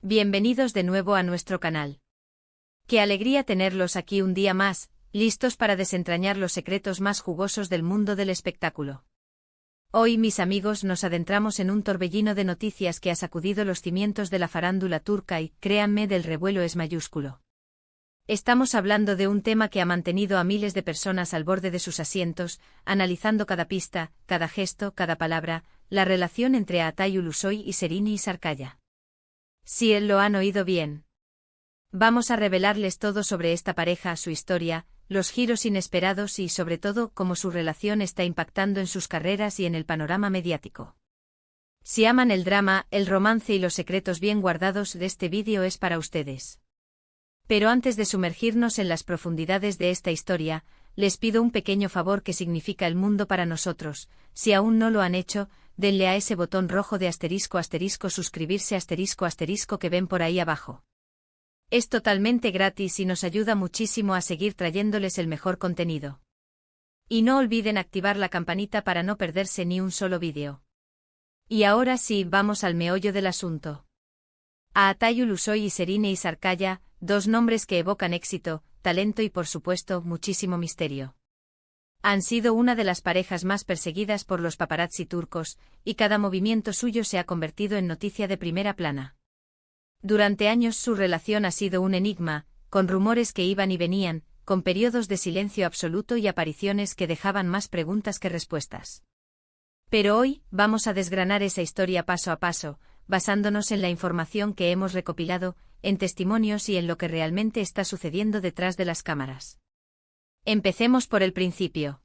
Bienvenidos de nuevo a nuestro canal. Qué alegría tenerlos aquí un día más, listos para desentrañar los secretos más jugosos del mundo del espectáculo. Hoy, mis amigos, nos adentramos en un torbellino de noticias que ha sacudido los cimientos de la farándula turca y, créanme, del revuelo es mayúsculo. Estamos hablando de un tema que ha mantenido a miles de personas al borde de sus asientos, analizando cada pista, cada gesto, cada palabra, la relación entre Altay Ulusoy y Serine Sarıkaya. Sí, lo han oído bien. Vamos a revelarles todo sobre esta pareja, su historia, los giros inesperados y, sobre todo, cómo su relación está impactando en sus carreras y en el panorama mediático. Si aman el drama, el romance y los secretos bien guardados, este vídeo es para ustedes. Pero antes de sumergirnos en las profundidades de esta historia, les pido un pequeño favor que significa el mundo para nosotros. Si aún no lo han hecho, denle a ese botón rojo de asterisco suscribirse asterisco que ven por ahí abajo. Es totalmente gratis y nos ayuda muchísimo a seguir trayéndoles el mejor contenido. Y no olviden activar la campanita para no perderse ni un solo vídeo. Y ahora sí, vamos al meollo del asunto. Altay Ulusoy y Serine Sarıkaya, dos nombres que evocan éxito, talento y por supuesto muchísimo misterio. Han sido una de las parejas más perseguidas por los paparazzi turcos, y cada movimiento suyo se ha convertido en noticia de primera plana. Durante años su relación ha sido un enigma, con rumores que iban y venían, con periodos de silencio absoluto y apariciones que dejaban más preguntas que respuestas. Pero hoy, vamos a desgranar esa historia paso a paso, basándonos en la información que hemos recopilado, en testimonios y en lo que realmente está sucediendo detrás de las cámaras. Empecemos por el principio.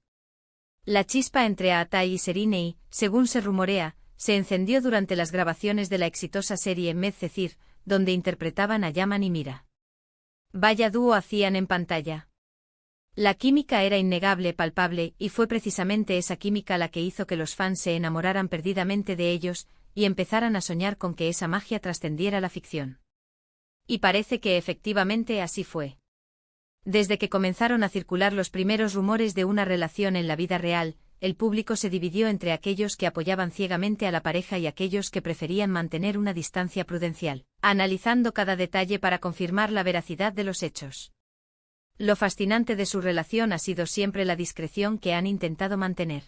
La chispa entre Altay y Serine, según se rumorea, se encendió durante las grabaciones de la exitosa serie Medcezir, donde interpretaban a Yaman y Mira. Vaya dúo hacían en pantalla. La química era innegable, palpable, y fue precisamente esa química la que hizo que los fans se enamoraran perdidamente de ellos, y empezaran a soñar con que esa magia trascendiera la ficción. Y parece que efectivamente así fue. Desde que comenzaron a circular los primeros rumores de una relación en la vida real, el público se dividió entre aquellos que apoyaban ciegamente a la pareja y aquellos que preferían mantener una distancia prudencial, analizando cada detalle para confirmar la veracidad de los hechos. Lo fascinante de su relación ha sido siempre la discreción que han intentado mantener.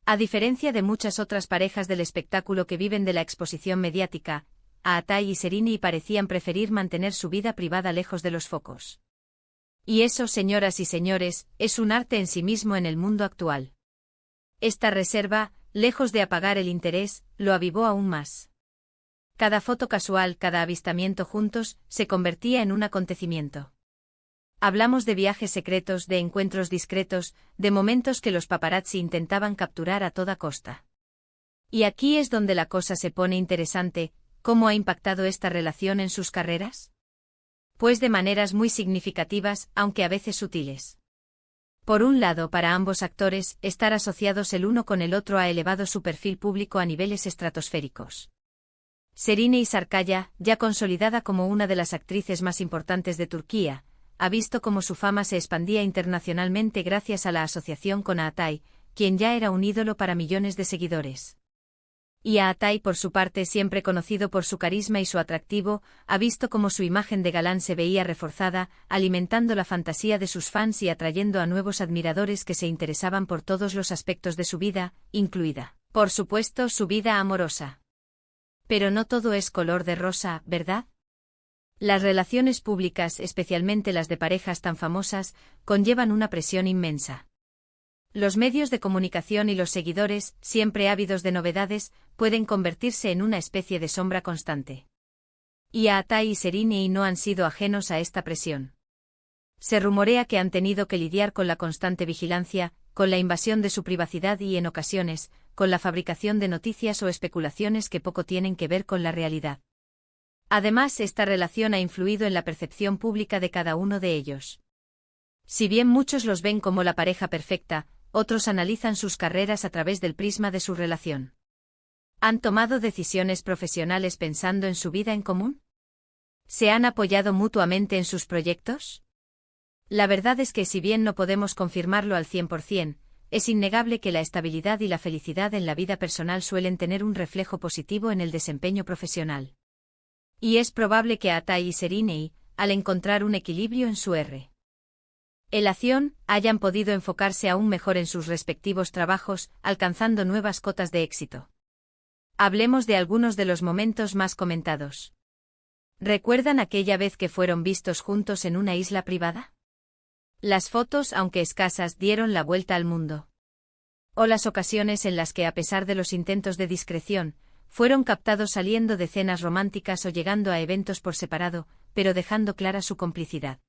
A diferencia de muchas otras parejas del espectáculo que viven de la exposición mediática, Altay y Serine parecían preferir mantener su vida privada lejos de los focos. Y eso, señoras y señores, es un arte en sí mismo en el mundo actual. Esta reserva, lejos de apagar el interés, lo avivó aún más. Cada foto casual, cada avistamiento juntos, se convertía en un acontecimiento. Hablamos de viajes secretos, de encuentros discretos, de momentos que los paparazzi intentaban capturar a toda costa. Y aquí es donde la cosa se pone interesante. ¿Cómo ha impactado esta relación en sus carreras? Pues de maneras muy significativas, aunque a veces sutiles. Por un lado, para ambos actores, estar asociados el uno con el otro ha elevado su perfil público a niveles estratosféricos. Serine Sarıkaya, ya consolidada como una de las actrices más importantes de Turquía, ha visto cómo su fama se expandía internacionalmente gracias a la asociación con Altay, quien ya era un ídolo para millones de seguidores. Y Altay, por su parte, siempre conocido por su carisma y su atractivo, ha visto cómo su imagen de galán se veía reforzada, alimentando la fantasía de sus fans y atrayendo a nuevos admiradores que se interesaban por todos los aspectos de su vida, incluida, por supuesto, su vida amorosa. Pero no todo es color de rosa, ¿verdad? Las relaciones públicas, especialmente las de parejas tan famosas, conllevan una presión inmensa. Los medios de comunicación y los seguidores, siempre ávidos de novedades, pueden convertirse en una especie de sombra constante. Y Altay y Serine no han sido ajenos a esta presión. Se rumorea que han tenido que lidiar con la constante vigilancia, con la invasión de su privacidad y, en ocasiones, con la fabricación de noticias o especulaciones que poco tienen que ver con la realidad. Además, esta relación ha influido en la percepción pública de cada uno de ellos. Si bien muchos los ven como la pareja perfecta, otros analizan sus carreras a través del prisma de su relación. ¿Han tomado decisiones profesionales pensando en su vida en común? ¿Se han apoyado mutuamente en sus proyectos? La verdad es que si bien no podemos confirmarlo al 100%, es innegable que la estabilidad y la felicidad en la vida personal suelen tener un reflejo positivo en el desempeño profesional. Y es probable que Atai y Serinei, al encontrar un equilibrio en su relación, hayan podido enfocarse aún mejor en sus respectivos trabajos, alcanzando nuevas cotas de éxito. Hablemos de algunos de los momentos más comentados. ¿Recuerdan aquella vez que fueron vistos juntos en una isla privada? Las fotos, aunque escasas, dieron la vuelta al mundo. O las ocasiones en las que, a pesar de los intentos de discreción, fueron captados saliendo de cenas románticas o llegando a eventos por separado, pero dejando clara su complicidad.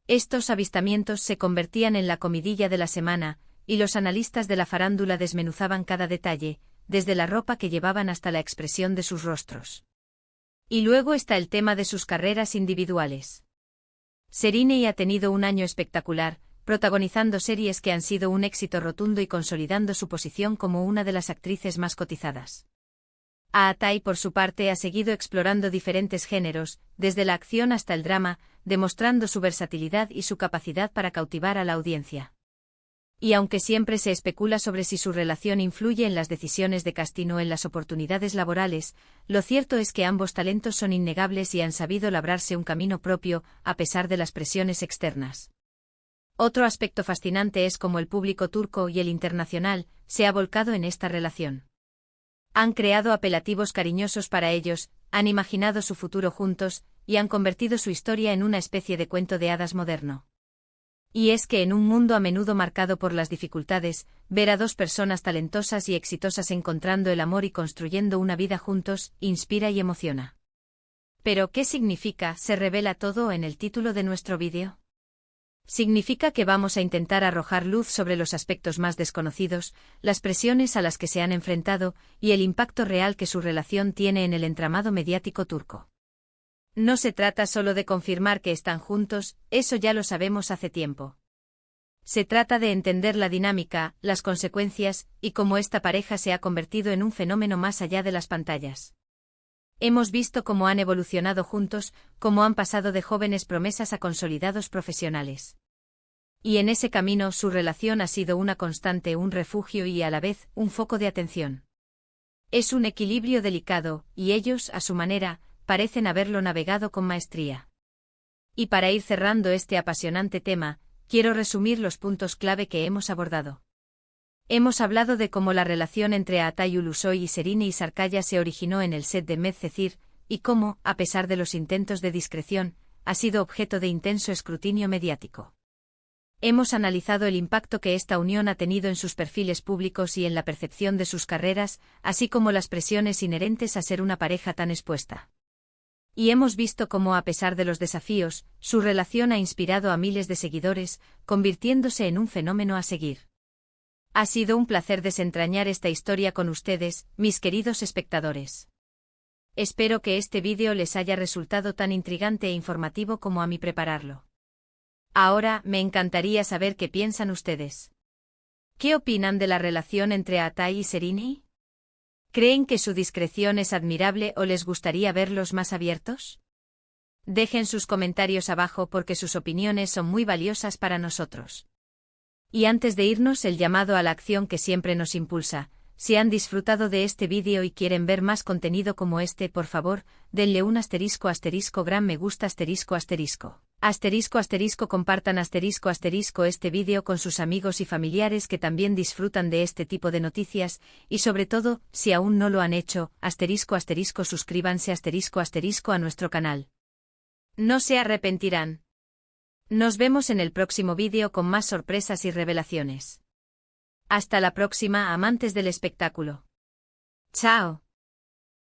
Estos avistamientos se convertían en la comidilla de la semana, y los analistas de la farándula desmenuzaban cada detalle, desde la ropa que llevaban hasta la expresión de sus rostros. Y luego está el tema de sus carreras individuales. Serinei ha tenido un año espectacular, protagonizando series que han sido un éxito rotundo y consolidando su posición como una de las actrices más cotizadas. Atai, por su parte, ha seguido explorando diferentes géneros, desde la acción hasta el drama, demostrando su versatilidad y su capacidad para cautivar a la audiencia. Y aunque siempre se especula sobre si su relación influye en las decisiones de casting o en las oportunidades laborales, lo cierto es que ambos talentos son innegables y han sabido labrarse un camino propio, a pesar de las presiones externas. Otro aspecto fascinante es cómo el público turco y el internacional se ha volcado en esta relación. Han creado apelativos cariñosos para ellos, han imaginado su futuro juntos, y han convertido su historia en una especie de cuento de hadas moderno. Y es que en un mundo a menudo marcado por las dificultades, ver a dos personas talentosas y exitosas encontrando el amor y construyendo una vida juntos, inspira y emociona. ¿Pero qué significa? ¿Se revela todo en el título de nuestro vídeo? Significa que vamos a intentar arrojar luz sobre los aspectos más desconocidos, las presiones a las que se han enfrentado, y el impacto real que su relación tiene en el entramado mediático turco. No se trata solo de confirmar que están juntos, eso ya lo sabemos hace tiempo. Se trata de entender la dinámica, las consecuencias, y cómo esta pareja se ha convertido en un fenómeno más allá de las pantallas. Hemos visto cómo han evolucionado juntos, cómo han pasado de jóvenes promesas a consolidados profesionales. Y en ese camino su relación ha sido una constante, un refugio y a la vez un foco de atención. Es un equilibrio delicado, y ellos, a su manera, parecen haberlo navegado con maestría. Y para ir cerrando este apasionante tema, quiero resumir los puntos clave que hemos abordado. Hemos hablado de cómo la relación entre Atai Ulusoy y Serinei Sarkaya se originó en el set de Medcezir, y cómo, a pesar de los intentos de discreción, ha sido objeto de intenso escrutinio mediático. Hemos analizado el impacto que esta unión ha tenido en sus perfiles públicos y en la percepción de sus carreras, así como las presiones inherentes a ser una pareja tan expuesta. Y hemos visto cómo, a pesar de los desafíos, su relación ha inspirado a miles de seguidores, convirtiéndose en un fenómeno a seguir. Ha sido un placer desentrañar esta historia con ustedes, mis queridos espectadores. Espero que este vídeo les haya resultado tan intrigante e informativo como a mí prepararlo. Ahora, me encantaría saber qué piensan ustedes. ¿Qué opinan de la relación entre Atai y Serinei? ¿Creen que su discreción es admirable o les gustaría verlos más abiertos? Dejen sus comentarios abajo porque sus opiniones son muy valiosas para nosotros. Y antes de irnos, el llamado a la acción que siempre nos impulsa. Si han disfrutado de este vídeo y quieren ver más contenido como este, por favor, denle un gran me gusta compartan este vídeo con sus amigos y familiares que también disfrutan de este tipo de noticias, y sobre todo, si aún no lo han hecho, suscríbanse a nuestro canal. No se arrepentirán. Nos vemos en el próximo vídeo con más sorpresas y revelaciones. Hasta la próxima, amantes del espectáculo. Chao.